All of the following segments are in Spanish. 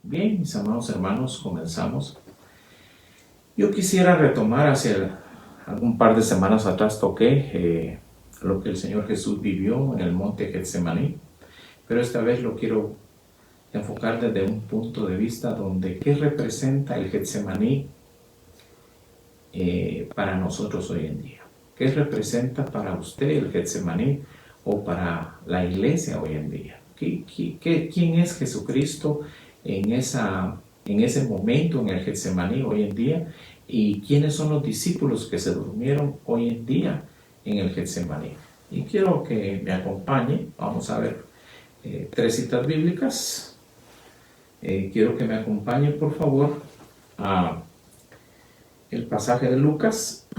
Bien, mis amados hermanos, comenzamos. Yo quisiera retomar hacia algún par de semanas atrás toqué lo que el Señor Jesús vivió en el monte Getsemaní, pero esta vez lo quiero enfocar desde un punto de vista donde qué representa el Getsemaní para nosotros hoy en día. ¿Qué representa para usted el Getsemaní o para la iglesia hoy en día? ¿Quién es Jesucristo en ese momento en el Getsemaní hoy en día? ¿Y quiénes son los discípulos que se durmieron hoy en día en el Getsemaní? Y quiero que me acompañe. Vamos a ver tres citas bíblicas. Quiero que me acompañe, por favor, a el pasaje de Lucas,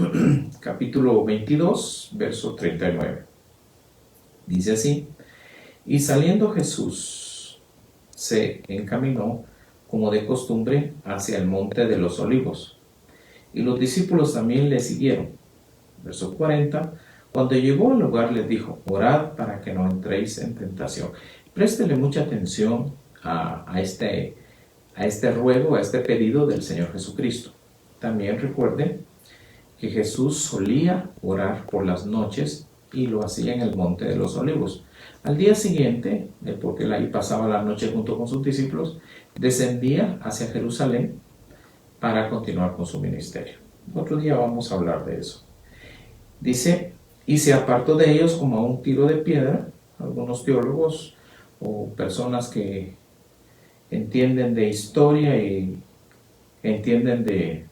capítulo 22, verso 39. Dice así: y saliendo Jesús se encaminó como de costumbre hacia el monte de los olivos, y los discípulos también le siguieron. Verso 40, cuando llegó al lugar les dijo: orad para que no entréis en tentación. Préstele mucha atención a este ruego, a este pedido del Señor Jesucristo. También recuerden que Jesús solía orar por las noches y lo hacía en el monte de los olivos. Al día siguiente, porque él ahí pasaba la noche junto con sus discípulos, descendía hacia Jerusalén para continuar con su ministerio. Otro día vamos a hablar de eso. Dice: y se apartó de ellos como a un tiro de piedra. Algunos teólogos o personas que entienden de historia y entienden de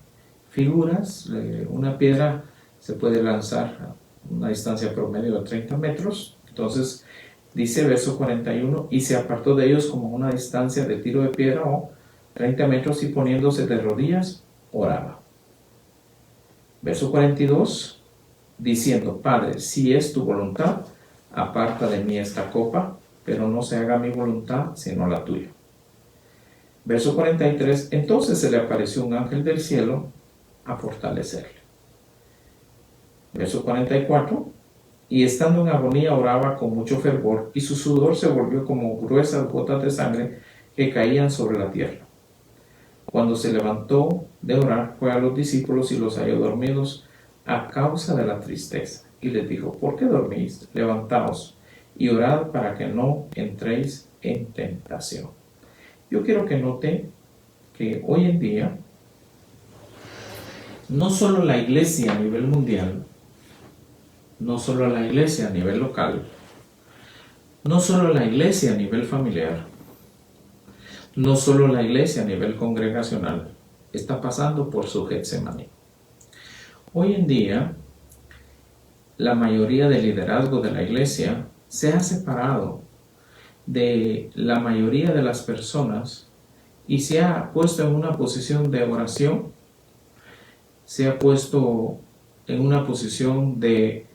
figuras, una piedra se puede lanzar a una distancia promedio de 30 metros. Entonces dice verso 41, y se apartó de ellos como una distancia de tiro de piedra o 30 metros, y poniéndose de rodillas oraba. Verso 42, diciendo: Padre, si es tu voluntad, aparta de mí esta copa, pero no se haga mi voluntad sino la tuya. Verso 43, entonces se le apareció un ángel del cielo a fortalecerle. Verso 44, y estando en agonía oraba con mucho fervor, y su sudor se volvió como gruesas gotas de sangre que caían sobre la tierra. Cuando se levantó de orar, fue a los discípulos y los halló dormidos a causa de la tristeza, y les dijo: ¿por qué dormís? Levantaos y orad para que no entréis en tentación. Yo quiero que note que hoy en día no solo la iglesia a nivel mundial, no solo la iglesia a nivel local, no solo la iglesia a nivel familiar, no solo la iglesia a nivel congregacional está pasando por su Getsemaní. Hoy en día, la mayoría del liderazgo de la iglesia se ha separado de la mayoría de las personas y se ha puesto en una posición de oración, se ha puesto en una posición de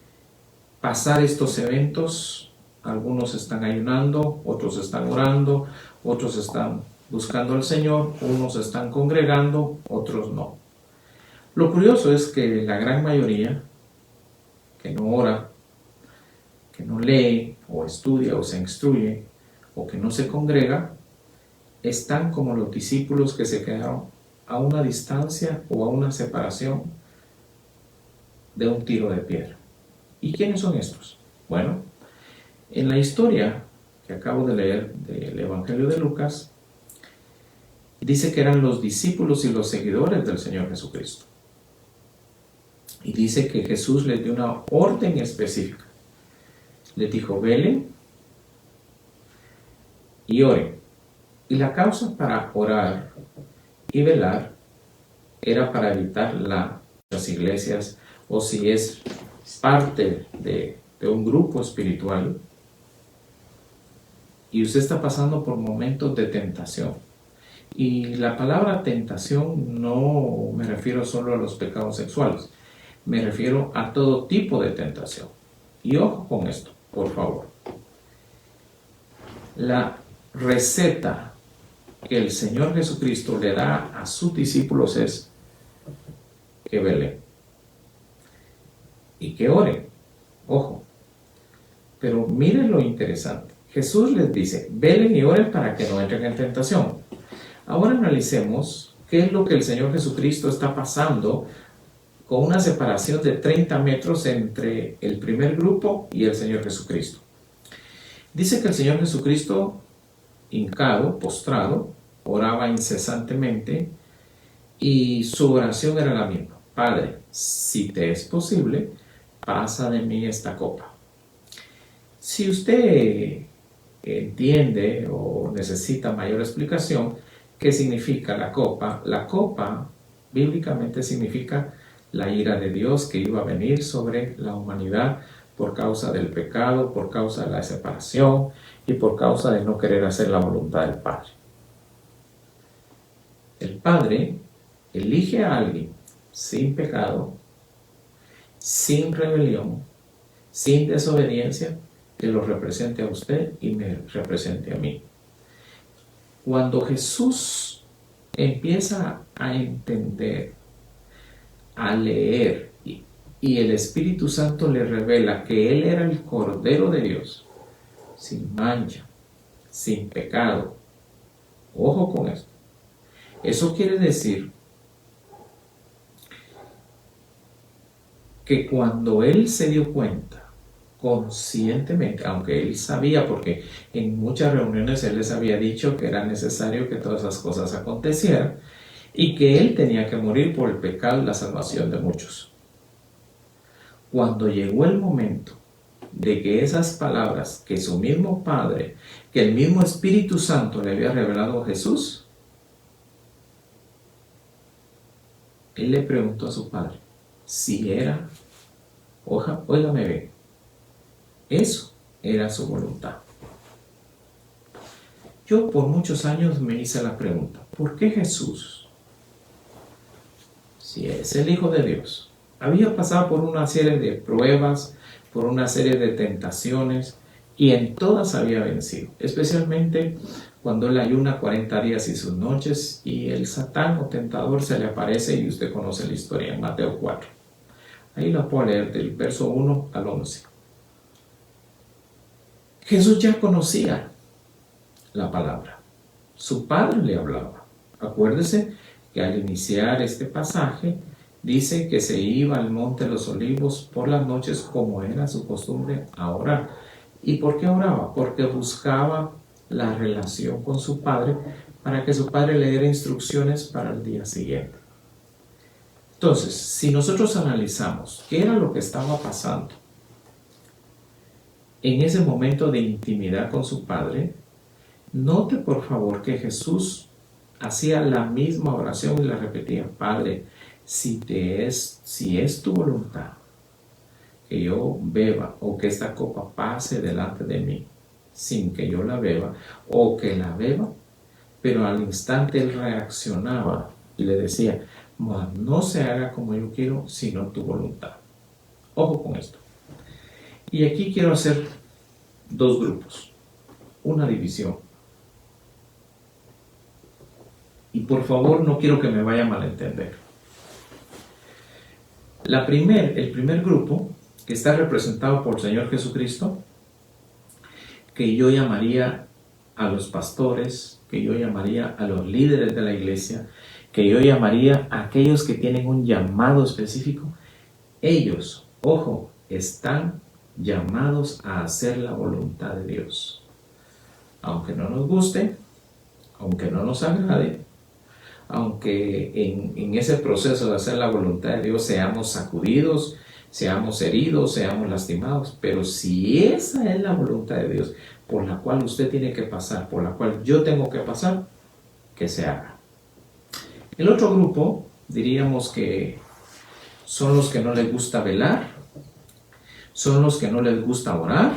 pasar estos eventos. Algunos están ayunando, otros están orando, otros están buscando al Señor, unos están congregando, otros no. Lo curioso es que la gran mayoría que no ora, que no lee o estudia o se instruye o que no se congrega, están como los discípulos que se quedaron a una distancia o a una separación de un tiro de piedra. ¿Y quiénes son estos? Bueno, en la historia que acabo de leer del Evangelio de Lucas, dice que eran los discípulos y los seguidores del Señor Jesucristo. Y dice que Jesús les dio una orden específica. Les dijo: velen y oren. Y la causa para orar y velar era para evitar las iglesias, o si es parte de un grupo espiritual y usted está pasando por momentos de tentación. Y la palabra tentación no me refiero solo a los pecados sexuales, me refiero a todo tipo de tentación. Y ojo con esto, por favor. La receta que el Señor Jesucristo le da a sus discípulos es que velen y que oren. Ojo. Pero miren lo interesante. Jesús les dice: velen y oren para que no entren en tentación. Ahora analicemos qué es lo que el Señor Jesucristo está pasando con una separación de 30 metros entre el primer grupo y el Señor Jesucristo. Dice que el Señor Jesucristo, hincado, postrado, oraba incesantemente y su oración era la misma. Padre, si te es posible, pasa de mí esta copa. Si usted entiende o necesita mayor explicación, ¿qué significa la copa? La copa bíblicamente significa la ira de Dios que iba a venir sobre la humanidad por causa del pecado, por causa de la separación y por causa de no querer hacer la voluntad del Padre. El Padre elige a alguien sin pecado, sin rebelión, sin desobediencia, que lo represente a usted y me represente a mí. Cuando Jesús empieza a entender, a leer, y el Espíritu Santo le revela que Él era el Cordero de Dios, sin mancha, sin pecado. Ojo con esto. Eso quiere decir que cuando Él se dio cuenta, conscientemente, aunque Él sabía, porque en muchas reuniones Él les había dicho que era necesario que todas esas cosas acontecieran y que Él tenía que morir por el pecado y la salvación de muchos. Cuando llegó el momento de que esas palabras que su mismo Padre, que el mismo Espíritu Santo le había revelado a Jesús, Él le preguntó a su Padre si era, óigame bien, eso era su voluntad. Yo por muchos años me hice la pregunta, ¿por qué Jesús, si es el Hijo de Dios, había pasado por una serie de pruebas, por una serie de tentaciones, y en todas había vencido, especialmente cuando él ayuna 40 días y sus noches, y el Satán o tentador se le aparece, y usted conoce la historia en Mateo 4. Ahí la puedo leer del verso 1 al 11. Jesús ya conocía la palabra. Su Padre le hablaba. Acuérdese que al iniciar este pasaje, dice que se iba al monte de los olivos por las noches como era su costumbre a orar. ¿Y por qué oraba? Porque buscaba la relación con su Padre para que su Padre le diera instrucciones para el día siguiente. Entonces, si nosotros analizamos qué era lo que estaba pasando en ese momento de intimidad con su Padre, note por favor que Jesús hacía la misma oración y la repetía: Padre, si es tu voluntad que yo beba o que esta copa pase delante de mí sin que yo la beba o que la beba, pero al instante él reaccionaba y le decía: no se haga como yo quiero, sino tu voluntad. Ojo con esto. Y aquí quiero hacer dos grupos, una división. Y por favor, no quiero que me vaya a malentender. El primer grupo, que está representado por el Señor Jesucristo, que yo llamaría a los pastores, que yo llamaría a los líderes de la iglesia, que yo llamaría a aquellos que tienen un llamado específico, ellos, ojo, están llamados a hacer la voluntad de Dios. Aunque no nos guste, aunque no nos agrade, aunque en ese proceso de hacer la voluntad de Dios seamos sacudidos, seamos heridos, seamos lastimados, pero si esa es la voluntad de Dios por la cual usted tiene que pasar, por la cual yo tengo que pasar, que se haga. El otro grupo, diríamos que son los que no les gusta velar, son los que no les gusta orar,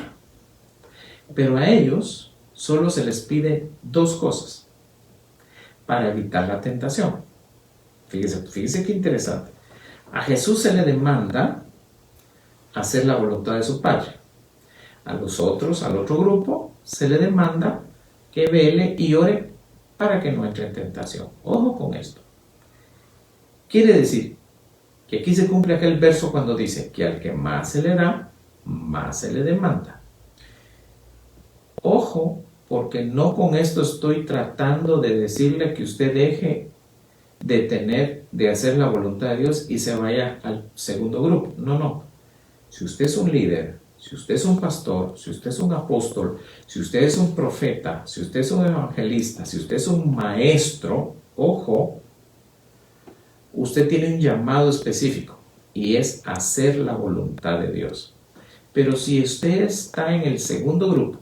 pero a ellos solo se les pide dos cosas para evitar la tentación. Fíjese qué interesante. A Jesús se le demanda hacer la voluntad de su Padre. A los otros, al otro grupo, se le demanda que vele y ore para que no entre en tentación. Ojo con esto. Quiere decir que aquí se cumple aquel verso cuando dice que al que más se le da, más se le demanda. Ojo porque no con esto estoy tratando de decirle que usted deje de hacer la voluntad de Dios y se vaya al segundo grupo. No, no. Si usted es un líder, si usted es un pastor, si usted es un apóstol, si usted es un profeta, si usted es un evangelista, si usted es un maestro, ojo, usted tiene un llamado específico y es hacer la voluntad de Dios. Pero si usted está en el segundo grupo,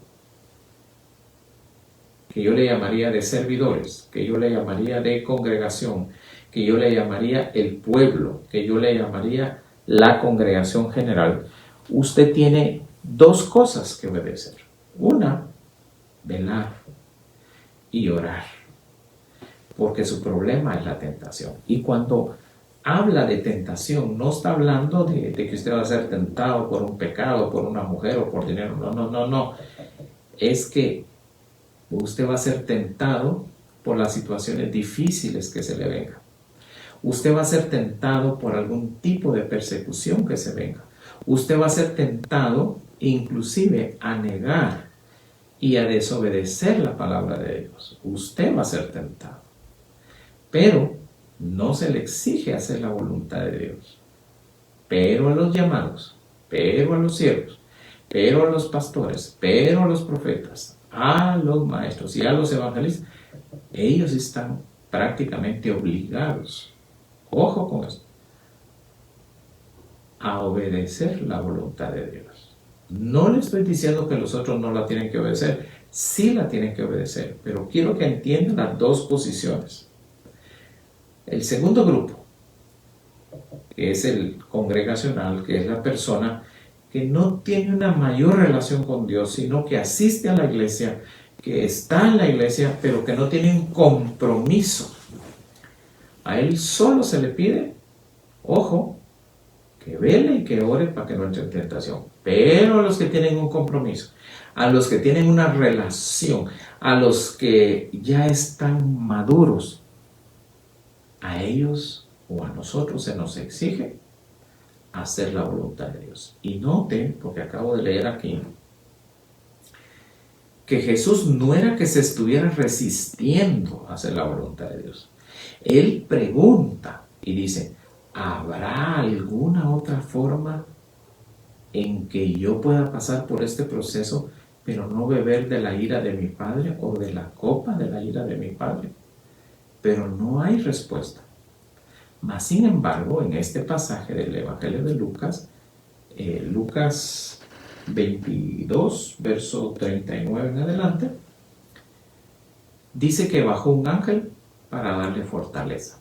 que yo le llamaría de servidores, que yo le llamaría de congregación, que yo le llamaría el pueblo, que yo le llamaría la congregación general, usted tiene dos cosas que obedecer. Una, velar y orar, porque su problema es la tentación. Y cuando habla de tentación, no está hablando de que usted va a ser tentado por un pecado, por una mujer o por dinero. No, no, no, no. Es que usted va a ser tentado por las situaciones difíciles que se le vengan. Usted va a ser tentado por algún tipo de persecución que se venga. Usted va a ser tentado inclusive a negar y a desobedecer la palabra de Dios. Usted va a ser tentado. Pero no se le exige hacer la voluntad de Dios. Pero a los llamados, pero a los siervos, pero a los pastores, pero a los profetas, a los maestros y a los evangelistas, ellos están prácticamente obligados, ojo con esto, a obedecer la voluntad de Dios. No le estoy diciendo que los otros no la tienen que obedecer, sí la tienen que obedecer, pero quiero que entiendan las dos posiciones. El segundo grupo, que es el congregacional, que es la persona que no tiene una mayor relación con Dios, sino que asiste a la iglesia, que está en la iglesia, pero que no tiene un compromiso. A él solo se le pide, ojo, que vele y que ore para que no entre en tentación. Pero a los que tienen un compromiso, a los que tienen una relación, a los que ya están maduros, a ellos o a nosotros se nos exige hacer la voluntad de Dios. Y noten, porque acabo de leer aquí, que Jesús no era que se estuviera resistiendo a hacer la voluntad de Dios. Él pregunta y dice, ¿habrá alguna otra forma en que yo pueda pasar por este proceso, pero no beber de la ira de mi Padre o de la copa de la ira de mi Padre? Pero no hay respuesta. Mas, sin embargo, en este pasaje del Evangelio de Lucas, Lucas 22, verso 39 en adelante, dice que bajó un ángel para darle fortaleza.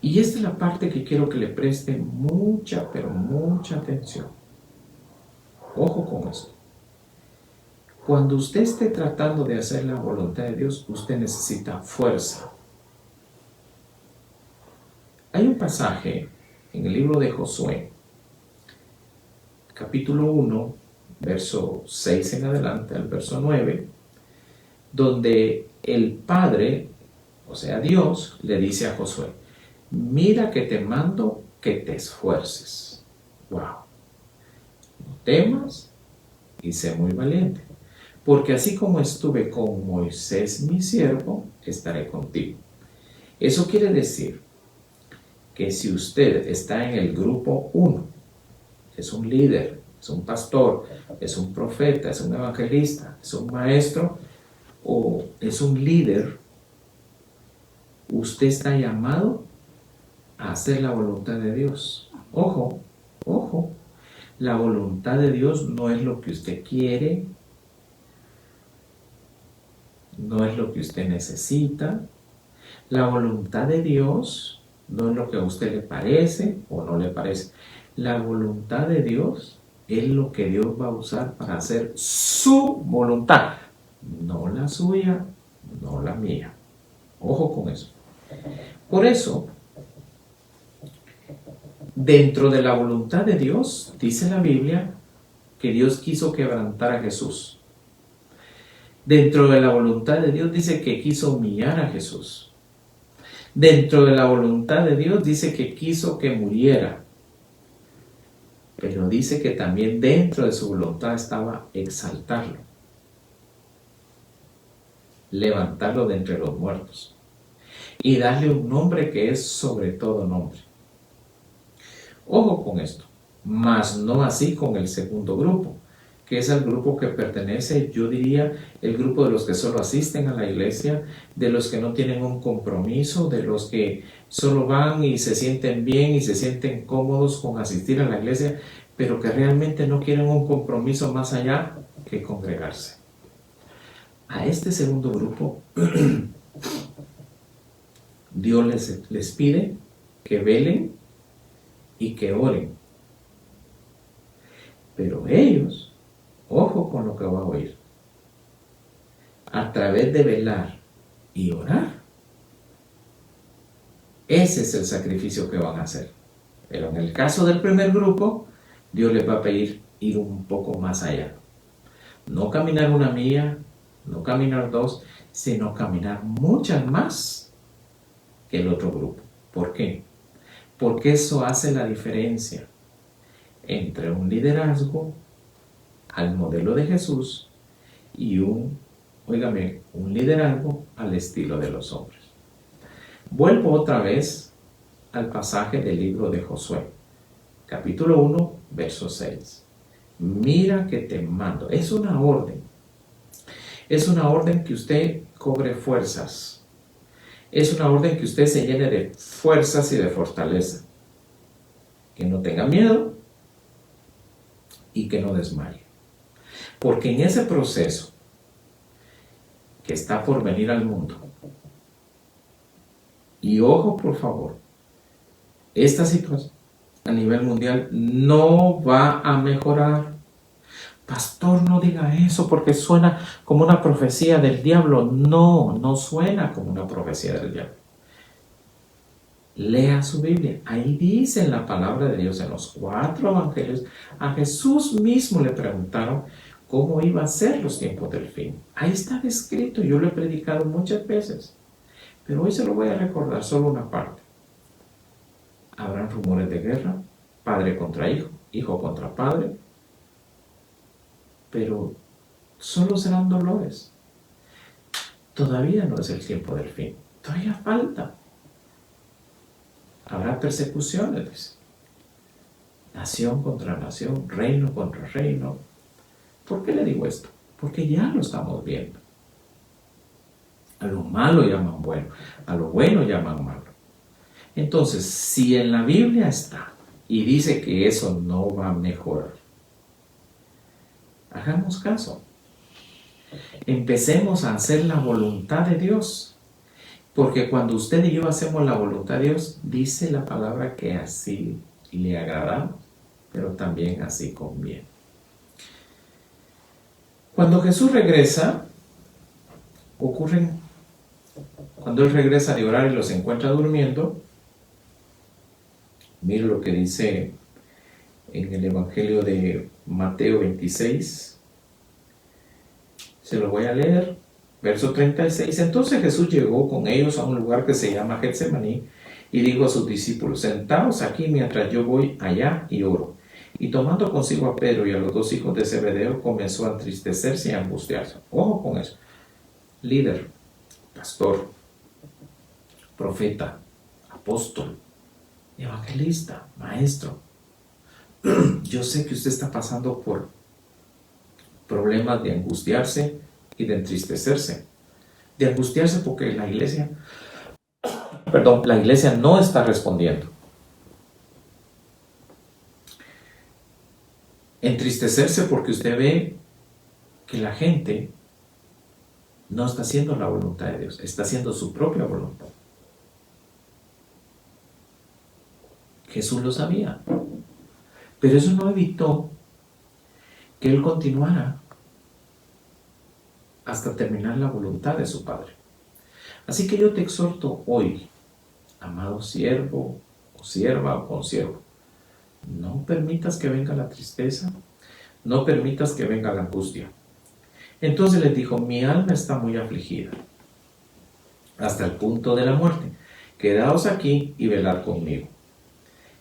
Y esta es la parte que quiero que le presten mucha, pero mucha atención. Ojo con esto. Cuando usted esté tratando de hacer la voluntad de Dios, usted necesita fuerza. Hay un pasaje en el libro de Josué, capítulo 1, verso 6 en adelante, al verso 9, donde el Padre, o sea Dios, le dice a Josué, mira que te mando que te esfuerces. ¡Wow! No temas y sé muy valiente, porque así como estuve con Moisés mi siervo, estaré contigo. Eso quiere decir que si usted está en el grupo 1, es un líder, es un pastor, es un profeta, es un evangelista, es un maestro o es un líder, usted está llamado a hacer la voluntad de Dios. Ojo, ojo, la voluntad de Dios no es lo que usted quiere, no es lo que usted necesita. La voluntad de Dios no es lo que a usted le parece o no le parece. La voluntad de Dios es lo que Dios va a usar para hacer su voluntad, no la suya, no la mía. Ojo con eso. Por eso, dentro de la voluntad de Dios, dice la Biblia que Dios quiso quebrantar a Jesús. Dentro de la voluntad de Dios dice que quiso humillar a Jesús. Dentro de la voluntad de Dios dice que quiso que muriera. Pero dice que también dentro de su voluntad estaba exaltarlo. levantarlo de entre los muertos y darle un nombre que es sobre todo nombre. Ojo con esto, mas no así con el segundo grupo, que es el grupo que pertenece, yo diría, el grupo de los que solo asisten a la iglesia, de los que no tienen un compromiso, de los que solo van y se sienten bien y se sienten cómodos con asistir a la iglesia, pero que realmente no quieren un compromiso más allá que congregarse. A este segundo grupo, Dios les pide que velen y que oren. Pero ellos, ojo con lo que va a oír, a través de velar y orar, ese es el sacrificio que van a hacer. Pero en el caso del primer grupo, Dios les va a pedir ir un poco más allá. No caminar 1 milla, no caminar 2, sino caminar muchas más que el otro grupo. ¿Por qué? Porque eso hace la diferencia entre un liderazgo al modelo de Jesús y un liderazgo al estilo de los hombres. Vuelvo otra vez al pasaje del libro de Josué, capítulo 1, verso 6. Mira que te mando. Es una orden. Es una orden que usted cobre fuerzas. Es una orden que usted se llene de fuerzas y de fortaleza. Que no tenga miedo y que no desmaye. Porque en ese proceso que está por venir al mundo, y ojo por favor, esta situación a nivel mundial no va a mejorar. Pastor, no diga eso porque suena como una profecía del diablo. No, no suena como una profecía del diablo. Lea su Biblia. Ahí dice en la palabra de Dios, en los 4 evangelios, a Jesús mismo le preguntaron cómo iba a ser los tiempos del fin. Ahí está descrito, yo lo he predicado muchas veces. Pero hoy se lo voy a recordar solo una parte. Habrán rumores de guerra, padre contra hijo, hijo contra padre, pero solo serán dolores. Todavía no es el tiempo del fin, todavía falta. Habrá persecuciones, dice. Nación contra nación, reino contra reino. ¿Por qué le digo esto? Porque ya lo estamos viendo. A lo malo llaman bueno, a lo bueno llaman malo. Entonces, si en la Biblia está y dice que eso no va a mejorar, hagamos caso. Empecemos a hacer la voluntad de Dios. Porque cuando usted y yo hacemos la voluntad de Dios, dice la palabra que así le agradamos, pero también así conviene. Cuando Jesús regresa, cuando Él regresa de orar y los encuentra durmiendo, mire lo que dice en el Evangelio de Mateo 26. Se lo voy a leer. Verso 36. Entonces Jesús llegó con ellos a un lugar que se llama Getsemaní y dijo a sus discípulos: sentaos aquí mientras yo voy allá y oro. Y tomando consigo a Pedro y a los 2 hijos de Zebedeo, comenzó a entristecerse y a angustiarse. Ojo con eso. Líder, pastor, profeta, apóstol, evangelista, maestro. Yo sé que usted está pasando por problemas de angustiarse y de entristecerse. De angustiarse porque la iglesia no está respondiendo. Entristecerse porque usted ve que la gente no está haciendo la voluntad de Dios, está haciendo su propia voluntad. Jesús lo sabía, pero eso no evitó que Él continuara hasta terminar la voluntad de su Padre. Así que yo te exhorto hoy, amado siervo o sierva o consiervo, no permitas que venga la tristeza, no permitas que venga la angustia. Entonces les dijo: mi alma está muy afligida, hasta el punto de la muerte. Quedaos aquí y velad conmigo.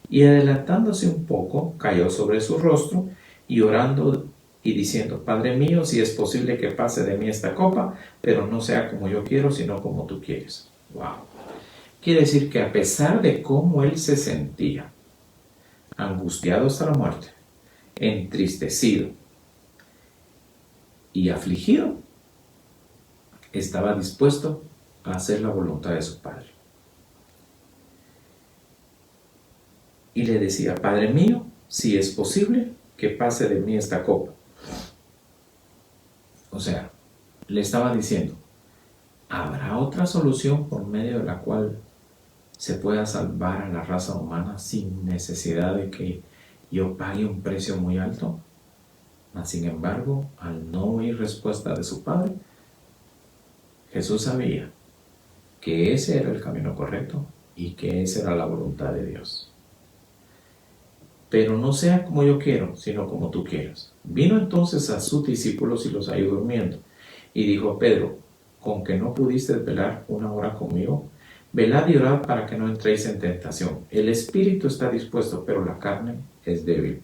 Y adelantándose un poco, cayó sobre su rostro y orando y diciendo, Padre mío, si es posible que pase de mí esta copa, pero no sea como yo quiero, sino como tú quieres. Wow. Quiere decir que a pesar de cómo él se sentía, angustiado hasta la muerte, entristecido y afligido, estaba dispuesto a hacer la voluntad de su Padre. Y le decía, Padre mío, si es posible que pase de mí esta copa. O sea, le estaba diciendo, ¿habrá otra solución por medio de la cual se pueda salvar a la raza humana sin necesidad de que yo pague un precio muy alto? Mas, sin embargo, al no oír respuesta de su Padre, Jesús sabía que ese era el camino correcto y que esa era la voluntad de Dios. Pero no sea como yo quiero, sino como tú quieras. Vino entonces a sus discípulos y los halló durmiendo. Y dijo, Pedro, ¿con que no pudiste velar una hora conmigo? Velad y orad para que no entréis en tentación. El espíritu está dispuesto, pero la carne es débil.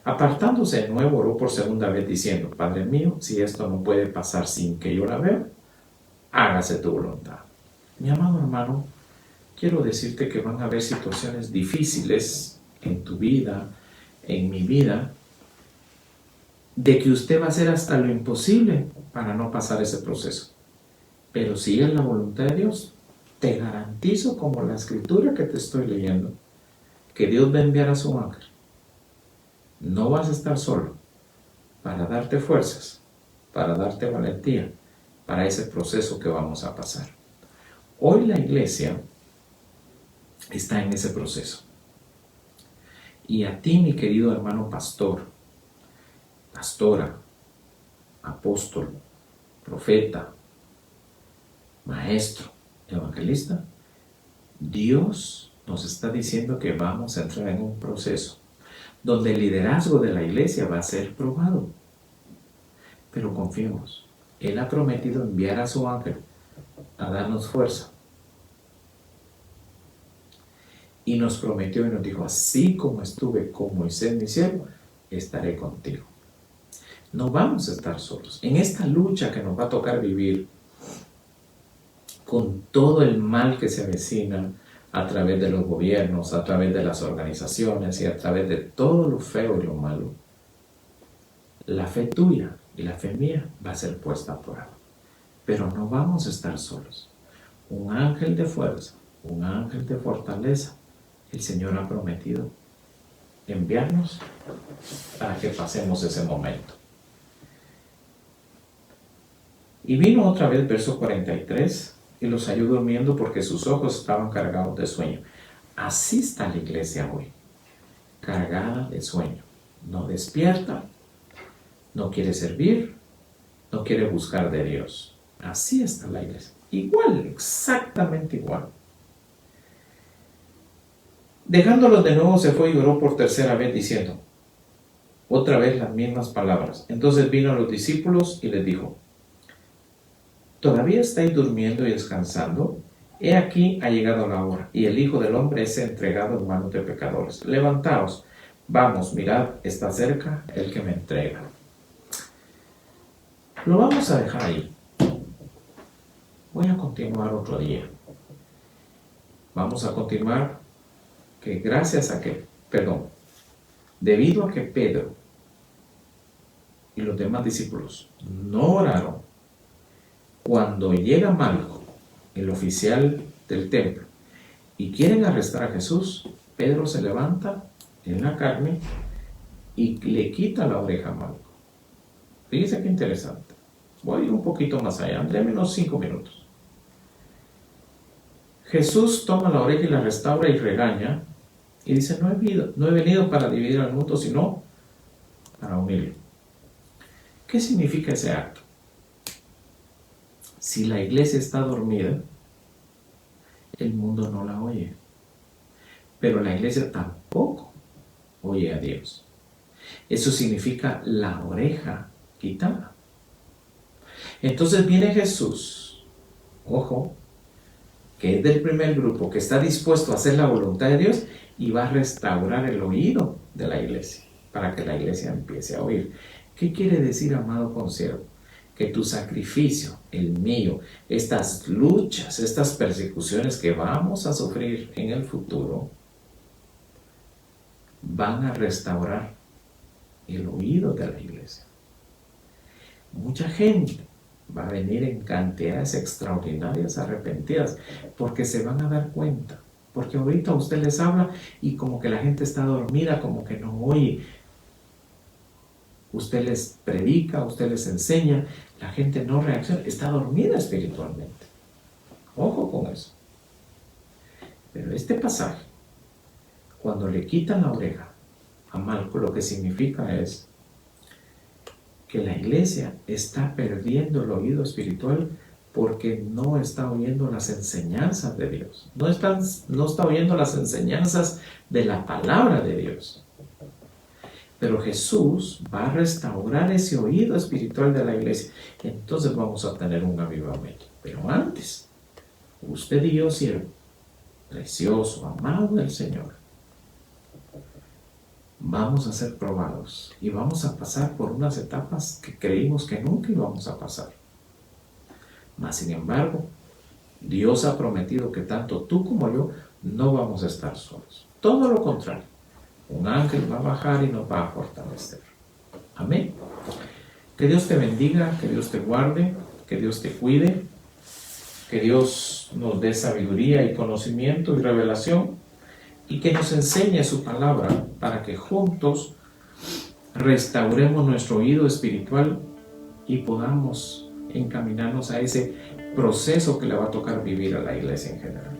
Apartándose de nuevo, oró por segunda vez diciendo, Padre mío, si esto no puede pasar sin que yo la vea, hágase tu voluntad. Mi amado hermano, quiero decirte que van a haber situaciones difíciles en tu vida, en mi vida, de que usted va a hacer hasta lo imposible para no pasar ese proceso. Pero si es la voluntad de Dios, te garantizo, como la escritura que te estoy leyendo, que Dios va a enviar a su ángel. No vas a estar solo para darte fuerzas, para darte valentía para ese proceso que vamos a pasar. Hoy la iglesia está en ese proceso. Y a ti, mi querido hermano pastor, pastora, apóstol, profeta, maestro, evangelista, Dios nos está diciendo que vamos a entrar en un proceso donde el liderazgo de la iglesia va a ser probado. Pero confiemos, Él ha prometido enviar a su ángel a darnos fuerza. Y nos prometió y nos dijo, así como estuve con Moisés mi siervo, estaré contigo. No vamos a estar solos. En esta lucha que nos va a tocar vivir, con todo el mal que se avecina a través de los gobiernos, a través de las organizaciones y a través de todo lo feo y lo malo, la fe tuya y la fe mía va a ser puesta a prueba. Pero no vamos a estar solos. Un ángel de fuerza, un ángel de fortaleza, el Señor ha prometido enviarnos para que pasemos ese momento. Y vino otra vez, verso 43, y los halló durmiendo porque sus ojos estaban cargados de sueño. Así está la iglesia hoy, cargada de sueño. No despierta, no quiere servir, no quiere buscar de Dios. Así está la iglesia. Igual, exactamente igual. Dejándolos de nuevo se fue y oró por tercera vez diciendo, otra vez las mismas palabras. Entonces vino a los discípulos y les dijo, ¿todavía estáis durmiendo y descansando? He aquí ha llegado la hora, y el Hijo del Hombre es entregado en manos de pecadores. Levantaos, vamos, mirad, está cerca el que me entrega. Lo vamos a dejar ahí. Voy a continuar otro día. Vamos a continuar debido a que Pedro y los demás discípulos no oraron, cuando llega Malco, el oficial del templo, y quieren arrestar a Jesús, Pedro se levanta en la carne y le quita la oreja a Malco. Fíjense qué interesante. Voy a ir un poquito más allá, déme unos 5 minutos. Jesús toma la oreja y la restaura y regaña y dice, no he venido para dividir al mundo, sino para unirlo. ¿Qué significa ese acto? Si la iglesia está dormida, el mundo no la oye. Pero la iglesia tampoco oye a Dios. Eso significa la oreja quitada. Entonces viene Jesús, ojo, que es del primer grupo, que está dispuesto a hacer la voluntad de Dios y va a restaurar el oído de la iglesia para que la iglesia empiece a oír. ¿Qué quiere decir, amado consiervo? Que tu sacrificio, el mío, estas luchas, estas persecuciones que vamos a sufrir en el futuro, van a restaurar el oído de la iglesia. Mucha gente va a venir en cantidades extraordinarias arrepentidas porque se van a dar cuenta. Porque ahorita usted les habla y como que la gente está dormida, como que no oye. Usted les predica, usted les enseña, la gente no reacciona, está dormida espiritualmente. Ojo con eso. Pero este pasaje, cuando le quitan la oreja a Malco, lo que significa es que la iglesia está perdiendo el oído espiritual porque no está oyendo las enseñanzas de Dios. No está oyendo las enseñanzas de la palabra de Dios. Pero Jesús va a restaurar ese oído espiritual de la iglesia. Entonces vamos a tener un avivamiento. Pero antes, usted y yo, siervo, precioso, amado del Señor, vamos a ser probados y vamos a pasar por unas etapas que creímos que nunca íbamos a pasar. Mas, sin embargo, Dios ha prometido que tanto tú como yo no vamos a estar solos. Todo lo contrario. Un ángel va a bajar y nos va a fortalecer. Amén. Que Dios te bendiga, que Dios te guarde, que Dios te cuide, que Dios nos dé sabiduría y conocimiento y revelación y que nos enseñe su palabra para que juntos restauremos nuestro oído espiritual y podamos encaminarnos a ese proceso que le va a tocar vivir a la iglesia en general.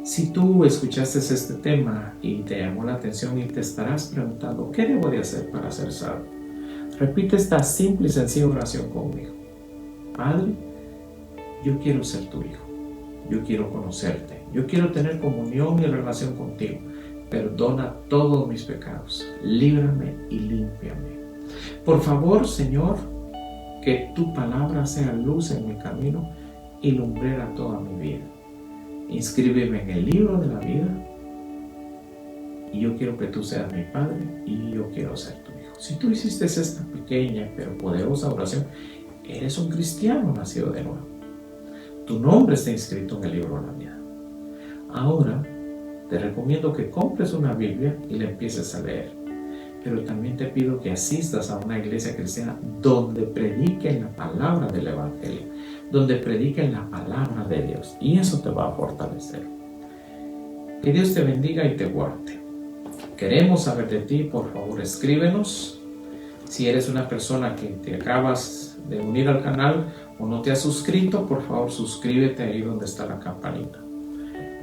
Si tú escuchaste este tema y te llamó la atención y te estarás preguntando, ¿qué debo de hacer para ser salvo? Repite esta simple y sencilla oración conmigo. Padre, yo quiero ser tu hijo. Yo quiero conocerte. Yo quiero tener comunión y relación contigo. Perdona todos mis pecados. Líbrame y límpiame. Por favor, Señor, que tu palabra sea luz en mi camino y lumbrera toda mi vida. Inscríbeme en el libro de la vida y yo quiero que tú seas mi Padre y yo quiero ser tu hijo. Si tú hiciste esta pequeña pero poderosa oración, eres un cristiano nacido de nuevo. Tu nombre está inscrito en el libro de la vida. Ahora te recomiendo que compres una Biblia y la empieces a leer. Pero también te pido que asistas a una iglesia cristiana donde prediquen la palabra del Evangelio, donde prediquen la palabra de Dios, y eso te va a fortalecer. Que Dios te bendiga y te guarde. Queremos saber de ti, por favor escríbenos. Si eres una persona que te acabas de unir al canal o no te has suscrito, por favor suscríbete ahí donde está la campanita.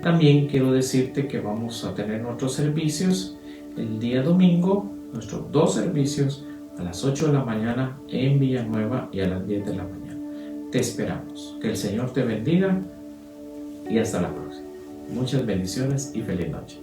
También quiero decirte que vamos a tener nuestros servicios el día domingo, nuestros 2 servicios a las 8 de la mañana en Villanueva y a las 10 de la mañana. Te esperamos. Que el Señor te bendiga y hasta la próxima. Muchas bendiciones y feliz noche.